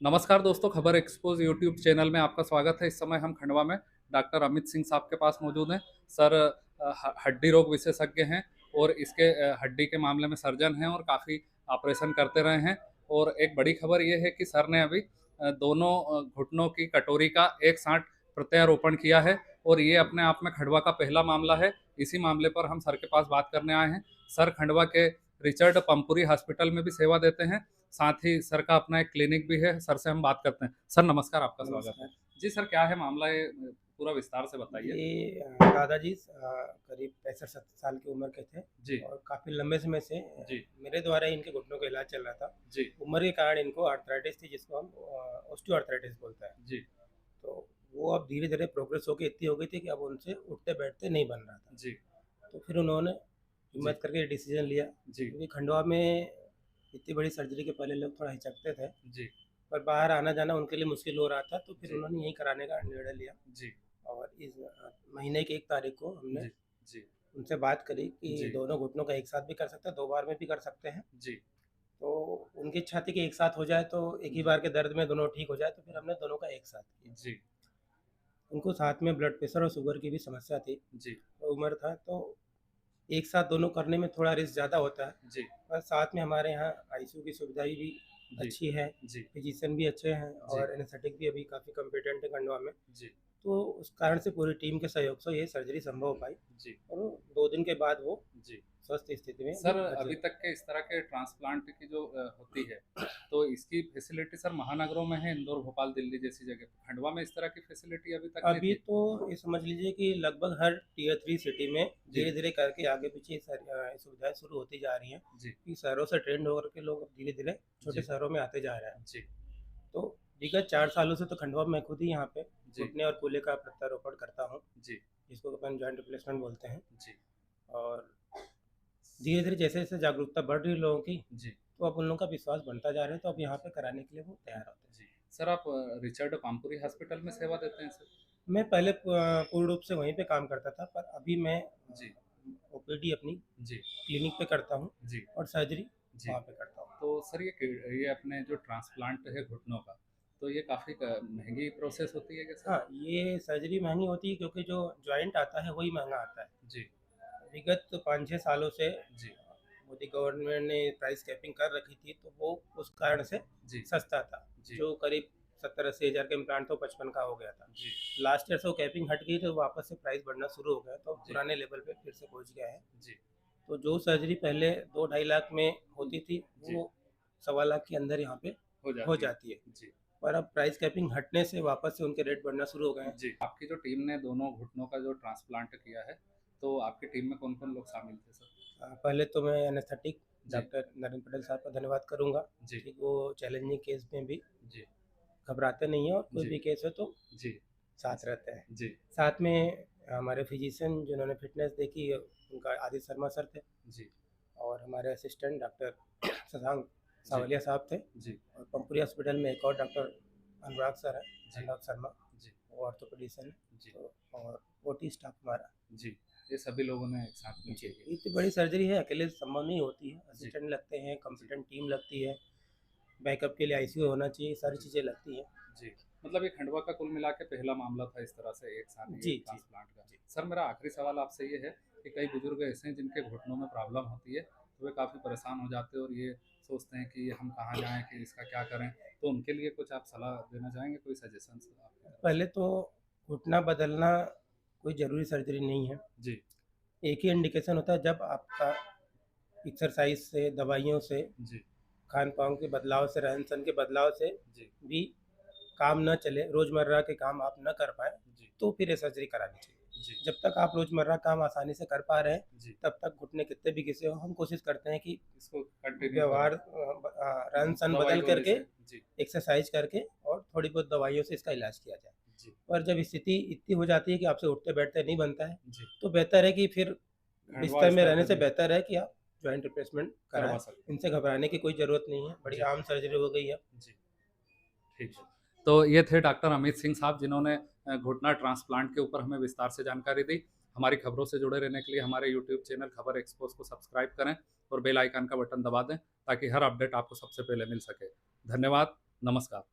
नमस्कार दोस्तों, खबर एक्सपोज यूट्यूब चैनल में आपका स्वागत है। इस समय हम खंडवा में डॉक्टर अमित सिंह साहब के पास मौजूद हैं। सर हड्डी रोग विशेषज्ञ हैं और इसके हड्डी के मामले में सर्जन हैं और काफ़ी ऑपरेशन करते रहे हैं। और एक बड़ी खबर ये है कि सर ने अभी दोनों घुटनों की कटोरी का एक साथ प्रत्यारोपण किया है और ये अपने आप में खंडवा का पहला मामला है। इसी मामले पर हम सर के पास बात करने आए हैं। सर खंडवा के रिचर्ड पंपुरी हॉस्पिटल में भी सेवा देते हैं, साथ ही सर का अपना एक क्लिनिक भी है। सर से हम बात करते हैं। सर नमस्कार, आपका स्वागत है। जी सर, क्या है मामला, ये पूरा विस्तार से बताइए। ये दादाजी करीब 65-70 साल की उम्र के थे जी और काफ़ी लंबे समय से जी मेरे द्वारा ही इनके घुटनों का इलाज चल रहा था। जी उम्र के कारण इनको आर्थराइटिस थी, जिसको हम ऑस्टियोआर्थराइटिस बोलते हैं। जी तो वो अब धीरे-धीरे प्रोग्रेस होके इतनी हो गई थी कि अब उनसे उठते-बैठते नहीं बन रहा था। जी तो फिर उन्होंने जी हिम्मत करके डिसीज़न लिया, जी क्योंकि खंडवा में इतनी बड़ी सर्जरी के पहले लोग थोड़ा हिचकते थे, जी पर बाहर आना-जाना उनके लिए मुश्किल हो रहा था, तो फिर जी उन्होंने यहीं कराने का निर्णय लिया। जी और इस महीने की 1 तारीख को हमने जी जी उनसे बात करी कि जी दोनों घुटनों का एक साथ भी कर सकते हैं, 2 बार में भी कर सकते हैं। जी तो उनकी इच्छा थी कि एक साथ हो जाए, तो एक ही बार के दर्द में दोनों ठीक हो जाए, तो फिर हमने दोनों का एक साथ किया। जी उनको साथ में ब्लड प्रेशर और शुगर की भी समस्या थी, जी उम्र था, तो एक साथ दोनों करने में थोड़ा रिस्क ज़्यादा होता है। जी और साथ में हमारे यहाँ आईसीयू की सुविधा भी जी अच्छी है, जी फिजिशियन भी अच्छे हैं जी और एनेस्थेटिक भी अभी काफ़ी कॉम्पिटेंट है खंडवा में। जी तो उस कारण से पूरी टीम के सहयोग से ये सर्जरी संभव हो पाई जी और 2 दिन के बाद वो जी स्वस्थ स्थिति में भी सर, बचे। अभी तक के इस तरह के ट्रांसप्लांट की जो होती है, तो इसकी फैसिलिटी सर महानगरों में है, इंदौर, भोपाल, दिल्ली जैसी जगह पे। खंडवा में इस तरह की फैसिलिटी अभी तक नहीं अभी थी। तो ये समझ लीजिए कि लगभग हर टियर 3 सिटी में जी धीरे-धीरे करके आगे-पीछे सुविधाएँ शुरू होती जा रही हैं, जी कि शहरों से ट्रेंड होकर के लोग अब धीरे-धीरे छोटे जी शहरों में आते जा रहे हैं। जी तो विगत 4 सालों से तो खंडवा में मैं खुद ही यहाँ पे जी घुटने और कूल्हे का प्रत्यारोपण करता हूँ, जी जिसको अपन जॉइंट रिप्लेसमेंट बोलते हैं। जी और धीरे-धीरे जैसे-जैसे जागरूकता बढ़ रही है लोगों की, जी तो अब उन लोगों का विश्वास बढ़ता जा रहा है, तो अब यहाँ पे कराने के लिए वो तैयार होते हैं। जी सर, आप रिचर्ड पामपुरी हॉस्पिटल में सेवा देते हैं सर? मैं पहले पूर्ण रूप से वहीं पे काम करता था, पर अभी मैं जी ओपीडी अपनी जी क्लिनिक पे करता हूँ जी और सर्जरी जी वहाँ पे करता हूँ। तो सर, ये अपने जो ट्रांसप्लांट है घुटनों का, तो ये काफ़ी महंगी प्रोसेस होती है क्या सर? हाँ, ये सर्जरी महँगी होती है, क्योंकि जो जॉइंट आता है वही महँगा आता है। जी विगत 5-6 सालों से जी मोदी गवर्नमेंट ने प्राइस कैपिंग कर रखी थी, तो वो उस कारण से जी सस्ता था। जी जो करीब 70-80 हज़ार का इम्प्लांट तो 55 का हो गया था। जी लास्ट ईयर से वो कैपिंग हट गई, तो वापस से प्राइस बढ़ना शुरू हो गया, तो जी पुराने लेवल पे फिर से पहुँच गया है। जी तो जो सर्जरी पहले 2 ढाई लाख में होती थी, जी वो सवा लाख के अंदर यहाँ पे हो हो जाती है। जाती है। जी पर अब प्राइस कैपिंग हटने से वापस से उनके रेट बढ़ना शुरू हो गए हैं। जी, आपकी जो टीम ने दोनों घुटनों का जो ट्रांसप्लांट किया है, तो आपकी टीम में कौन-कौन लोग शामिल थे सर? पहले तो मैं एनेस्थेटिक जी, डॉक्टर नरेंद्र पटेल साहब का धन्यवाद करूँगा, जी, कि वो चैलेंजिंग केस में भी जी, घबराते नहीं हैं और कोई जी, भी केस हो तो जी, साथ रहते हैं। जी, साथ में हमारे फिजिशियन जिन्होंने फिटनेस देखी, उनका आदित्य शर्मा सर थे जी, और हमारे असिस्टेंट डॉक्टर शशांक जी, सावलिया साहब थे जी, और पंपुरी हॉस्पिटल में एक और डॉक्टर अनुराग सर हैं, जी, अनुराग शर्मा, जी, वो ऑर्थोपेडिशियन हैं। जी, तो और ओटी स्टाफ हमारा। जी। ये सभी लोगों ने एक साथ जी, मिलके किया। इतनी बड़ी सर्जरी है, अकेले संभव नहीं होती है। जी, असिस्टेंट लगते हैं, जी, कॉम्पिटेंट टीम लगती है, बैकअप के लिए आईसीयू होना चाहिए, सारी जी, चीज़ें लगती हैं। जी। मतलब ये खंडवा का कुल मिला के पहला मामला था इस तरह से एक साथ ये जी, जी, ट्रांसप्लांट का। जी। सर, मेरा आखिरी सवाल आपसे ये है कि कई बुजुर्ग ऐसे हैं जिनके घुटनों में प्रॉब्लम होती है, तो वे काफ़ी परेशान हो जाते हैं और ये सोचते हैं कि हम कहाँ जाएँ, कि इसका क्या करें? तो उनके लिए कुछ आप सलाह देना चाहेंगे, कोई सजेशंस आपकी तरफ से? पहले तो घुटना बदलना कोई ज़रूरी सर्जरी नहीं है। जी, एक ही इंडिकेशन होता है, जब आपका एक्सरसाइज़ से, दवाइयों से, जी, खान-पान के बदलाव से, रहन-सहन के बदलाव से जी, भी काम ना चले, रोज़मर्रा के काम आप ना कर पाएँ, जी, तो फिर ये सर्जरी करानी चाहिए। जी, जब तक आप रोज़मर्रा काम आसानी से कर पा रहे हैं, जी। तब तक घुटने कितने भी घिसे हों, हम कोशिश करते हैं कि इसको कंटिन्यू करें। व्यवहार रहन-सहन बदल दवाई-ववाई करके, से। जी, एक्सरसाइज़ करके और थोड़ी बहुत दवाइयों से इसका इलाज किया जाए। जी, और जब स्थिति इतनी हो जाती है कि आपसे उठते-बैठते नहीं बनता है, जी। तो बेहतर है कि फिर खंडवा बिस्तर में स्तर रहने पे से भी बेहतर है कि आप जॉइंट रिप्लेसमेंट करवा कराएँ। सकते इनसे घबराने की कोई ज़रूरत नहीं है, हैं। बड़ी जी, आम सर्जरी हो गई है। जी। ठीक है। तो ये थे डॉक्टर अमित सिंह साहब, जिन्होंने घुटना ट्रांसप्लांट के ऊपर हमें विस्तार से जानकारी दी। हमारी खबरों से जुड़े रहने के लिए हमारे यूट्यूब चैनल खबर एक्सपोज को सब्सक्राइब करें और बेल आइकन का बटन दबा दें, ताकि हर अपडेट आपको सबसे पहले मिल सके। धन्यवाद, नमस्कार।